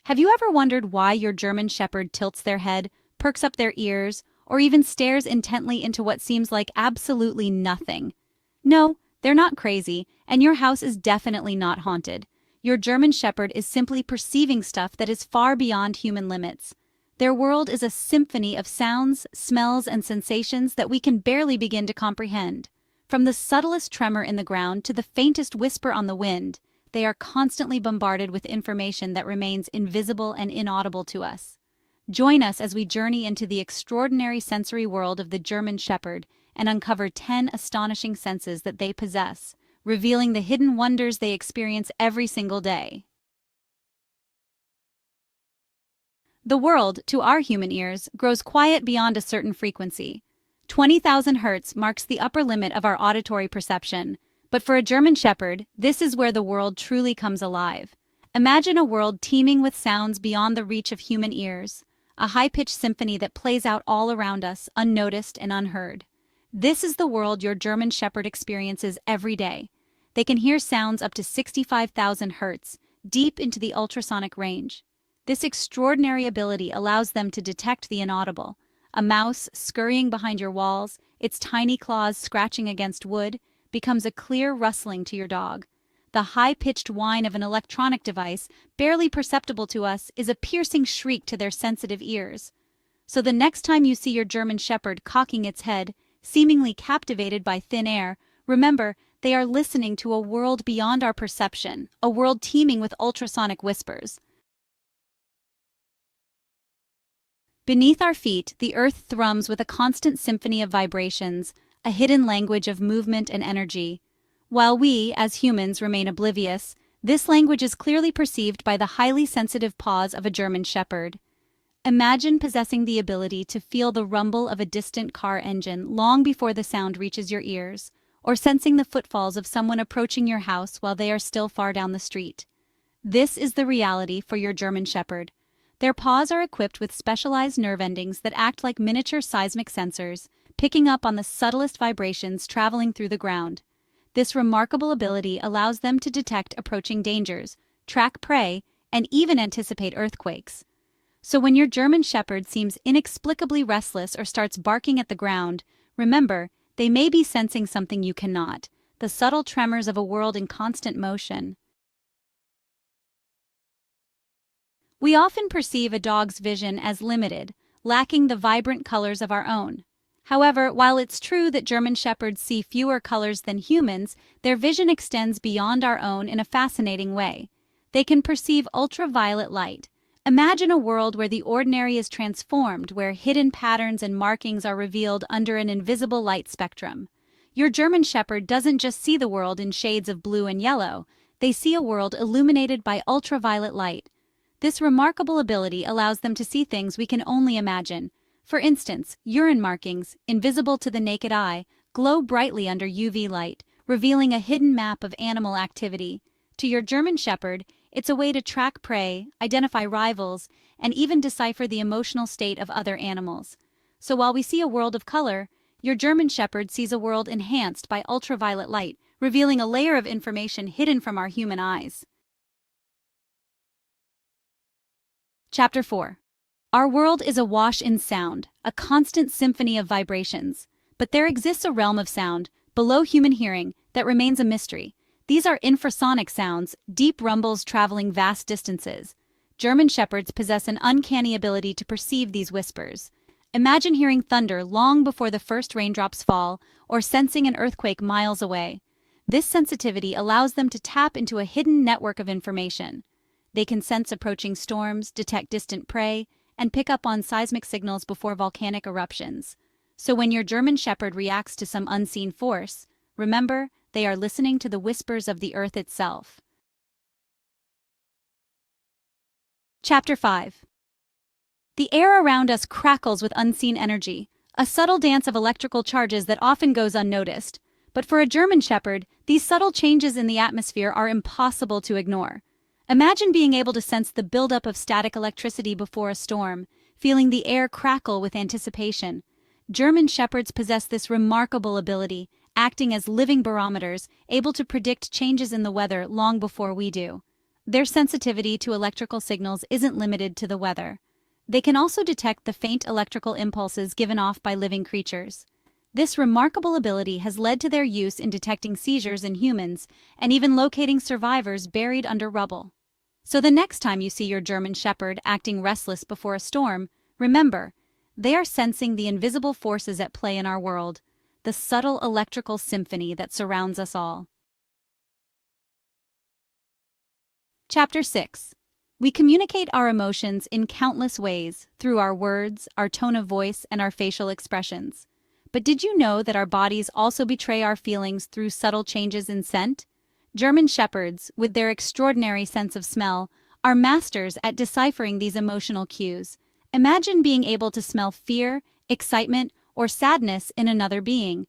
Have you ever wondered why your German Shepherd tilts their head, perks up their ears, or even stares intently into what seems like absolutely nothing? No, they're not crazy, and your house is definitely not haunted. Your German Shepherd is simply perceiving stuff that is far beyond human limits. Their world is a symphony of sounds, smells, and sensations that we can barely begin to comprehend. From the subtlest tremor in the ground to the faintest whisper on the wind, they are constantly bombarded with information that remains invisible and inaudible to us. Join us as we journey into the extraordinary sensory world of the German Shepherd and uncover 10 astonishing senses that they possess, revealing the hidden wonders they experience every single day. The world, to our human ears, grows quiet beyond a certain frequency. 20,000 Hertz marks the upper limit of our auditory perception, but for a German Shepherd, this is where the world truly comes alive. Imagine a world teeming with sounds beyond the reach of human ears, a high-pitched symphony that plays out all around us, unnoticed and unheard. This is the world your German Shepherd experiences every day. They can hear sounds up to 65,000 Hertz, deep into the ultrasonic range. This extraordinary ability allows them to detect the inaudible. A mouse scurrying behind your walls, its tiny claws scratching against wood, becomes a clear rustling to your dog. The high-pitched whine of an electronic device, barely perceptible to us, is a piercing shriek to their sensitive ears. So the next time you see your German Shepherd cocking its head, seemingly captivated by thin air, remember, they are listening to a world beyond our perception, a world teeming with ultrasonic whispers. Beneath our feet, the earth thrums with a constant symphony of vibrations, a hidden language of movement and energy. While we, as humans, remain oblivious, this language is clearly perceived by the highly sensitive paws of a German Shepherd. Imagine possessing the ability to feel the rumble of a distant car engine long before the sound reaches your ears, or sensing the footfalls of someone approaching your house while they are still far down the street. This is the reality for your German Shepherd. Their paws are equipped with specialized nerve endings that act like miniature seismic sensors, picking up on the subtlest vibrations traveling through the ground. This remarkable ability allows them to detect approaching dangers, track prey, and even anticipate earthquakes. So when your German Shepherd seems inexplicably restless or starts barking at the ground, remember, they may be sensing something you cannot, the subtle tremors of a world in constant motion. We often perceive a dog's vision as limited, lacking the vibrant colors of our own. However, while it's true that German Shepherds see fewer colors than humans, their vision extends beyond our own in a fascinating way. They can perceive ultraviolet light. Imagine a world where the ordinary is transformed, where hidden patterns and markings are revealed under an invisible light spectrum. Your German Shepherd doesn't just see the world in shades of blue and yellow. They see a world illuminated by ultraviolet light. This remarkable ability allows them to see things we can only imagine. For instance, urine markings, invisible to the naked eye, glow brightly under UV light, revealing a hidden map of animal activity. To your German Shepherd, it's a way to track prey, identify rivals, and even decipher the emotional state of other animals. So while we see a world of color, your German Shepherd sees a world enhanced by ultraviolet light, revealing a layer of information hidden from our human eyes. Chapter 4. Our world is awash in sound, a constant symphony of vibrations. But there exists a realm of sound, below human hearing, that remains a mystery. These are infrasonic sounds, deep rumbles traveling vast distances. German Shepherds possess an uncanny ability to perceive these whispers. Imagine hearing thunder long before the first raindrops fall, or sensing an earthquake miles away. This sensitivity allows them to tap into a hidden network of information. They can sense approaching storms, detect distant prey, and pick up on seismic signals before volcanic eruptions. So when your German Shepherd reacts to some unseen force, remember, they are listening to the whispers of the earth itself. Chapter 5. The air around us crackles with unseen energy, a subtle dance of electrical charges that often goes unnoticed. But for a German Shepherd, these subtle changes in the atmosphere are impossible to ignore. Imagine being able to sense the buildup of static electricity before a storm, feeling the air crackle with anticipation. German Shepherds possess this remarkable ability, acting as living barometers, able to predict changes in the weather long before we do. Their sensitivity to electrical signals isn't limited to the weather. They can also detect the faint electrical impulses given off by living creatures. This remarkable ability has led to their use in detecting seizures in humans and even locating survivors buried under rubble. So the next time you see your German Shepherd acting restless before a storm, remember, they are sensing the invisible forces at play in our world, the subtle electrical symphony that surrounds us all. Chapter 6. We communicate our emotions in countless ways through our words, our tone of voice, and our facial expressions. But did you know that our bodies also betray our feelings through subtle changes in scent? German Shepherds, with their extraordinary sense of smell, are masters at deciphering these emotional cues. Imagine being able to smell fear, excitement, or sadness in another being.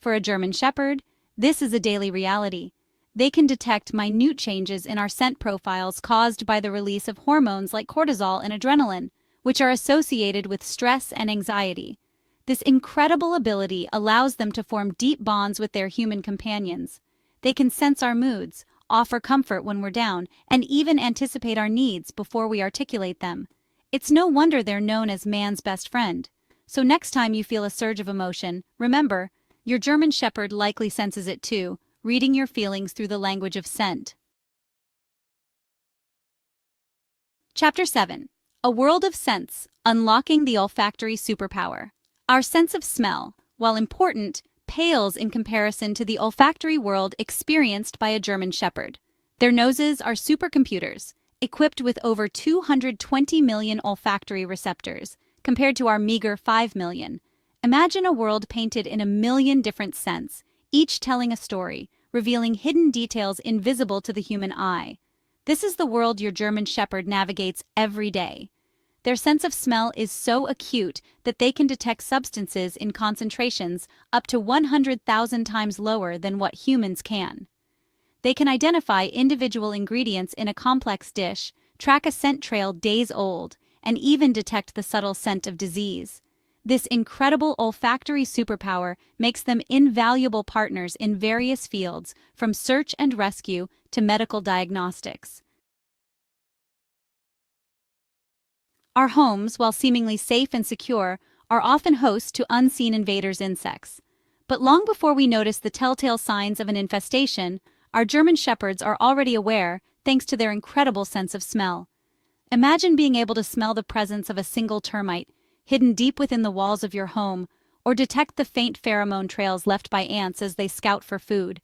For a German Shepherd, this is a daily reality. They can detect minute changes in our scent profiles caused by the release of hormones like cortisol and adrenaline, which are associated with stress and anxiety. This incredible ability allows them to form deep bonds with their human companions. They can sense our moods, offer comfort when we're down, and even anticipate our needs before we articulate them. It's no wonder they're known as man's best friend. So next time you feel a surge of emotion, remember, your German Shepherd likely senses it too, reading your feelings through the language of scent. Chapter 7. A World of Scents, Unlocking the Olfactory Superpower. Our sense of smell, while important, pales in comparison to the olfactory world experienced by a German Shepherd. Their noses are supercomputers, equipped with over 220 million olfactory receptors, compared to our meager 5 million. Imagine a world painted in a million different scents, each telling a story, revealing hidden details invisible to the human eye. This is the world your German Shepherd navigates every day. Their sense of smell is so acute that they can detect substances in concentrations up to 100,000 times lower than what humans can. They can identify individual ingredients in a complex dish, track a scent trail days old, and even detect the subtle scent of disease. This incredible olfactory superpower makes them invaluable partners in various fields, from search and rescue to medical diagnostics. Our homes, while seemingly safe and secure, are often hosts to unseen invaders insects. But long before we notice the telltale signs of an infestation, our German Shepherds are already aware, thanks to their incredible sense of smell. Imagine being able to smell the presence of a single termite, hidden deep within the walls of your home, or detect the faint pheromone trails left by ants as they scout for food.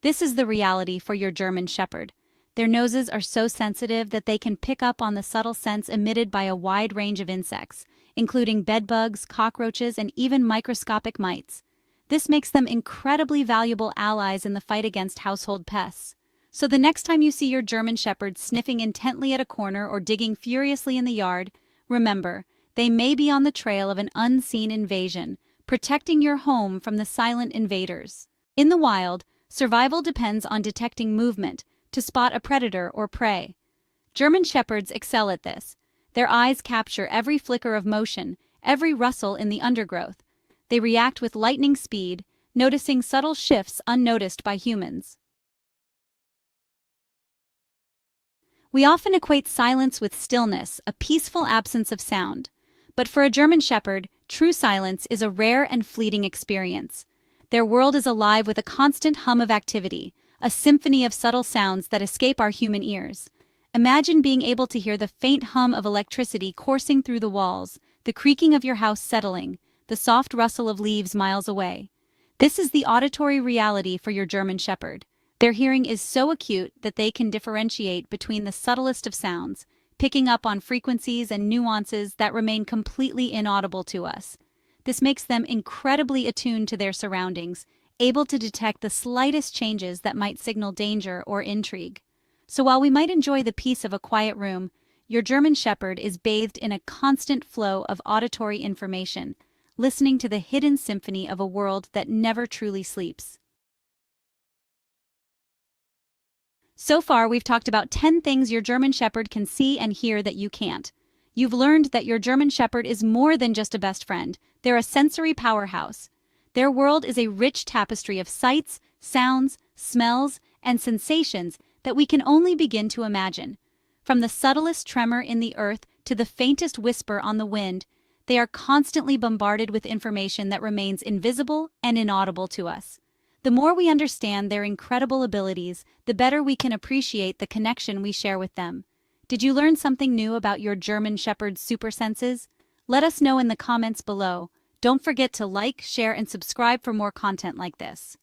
This is the reality for your German Shepherd. Their noses are so sensitive that they can pick up on the subtle scents emitted by a wide range of insects, including bedbugs, cockroaches, and even microscopic mites. This makes them incredibly valuable allies in the fight against household pests. So the next time you see your German Shepherd sniffing intently at a corner or digging furiously in the yard, remember, they may be on the trail of an unseen invasion, protecting your home from the silent invaders. In the wild, survival depends on detecting movement to spot a predator or prey. German Shepherds excel at this. Their eyes capture every flicker of motion, every rustle in the undergrowth. They react with lightning speed, noticing subtle shifts unnoticed by humans. We often equate silence with stillness, a peaceful absence of sound. But for a German Shepherd, true silence is a rare and fleeting experience. Their world is alive with a constant hum of activity, a symphony of subtle sounds that escape our human ears. Imagine being able to hear the faint hum of electricity coursing through the walls, the creaking of your house settling, the soft rustle of leaves miles away. This is the auditory reality for your German Shepherd. Their hearing is so acute that they can differentiate between the subtlest of sounds, picking up on frequencies and nuances that remain completely inaudible to us. This makes them incredibly attuned to their surroundings, able to detect the slightest changes that might signal danger or intrigue. So while we might enjoy the peace of a quiet room, your German Shepherd is bathed in a constant flow of auditory information, listening to the hidden symphony of a world that never truly sleeps. So far, we've talked about 10 things your German Shepherd can see and hear that you can't. You've learned that your German Shepherd is more than just a best friend. They're a sensory powerhouse. Their world is a rich tapestry of sights, sounds, smells, and sensations that we can only begin to imagine. From the subtlest tremor in the earth to the faintest whisper on the wind, they are constantly bombarded with information that remains invisible and inaudible to us. The more we understand their incredible abilities, the better we can appreciate the connection we share with them. Did you learn something new about your German Shepherd's super senses? Let us know in the comments below. Don't forget to like, share, and subscribe for more content like this.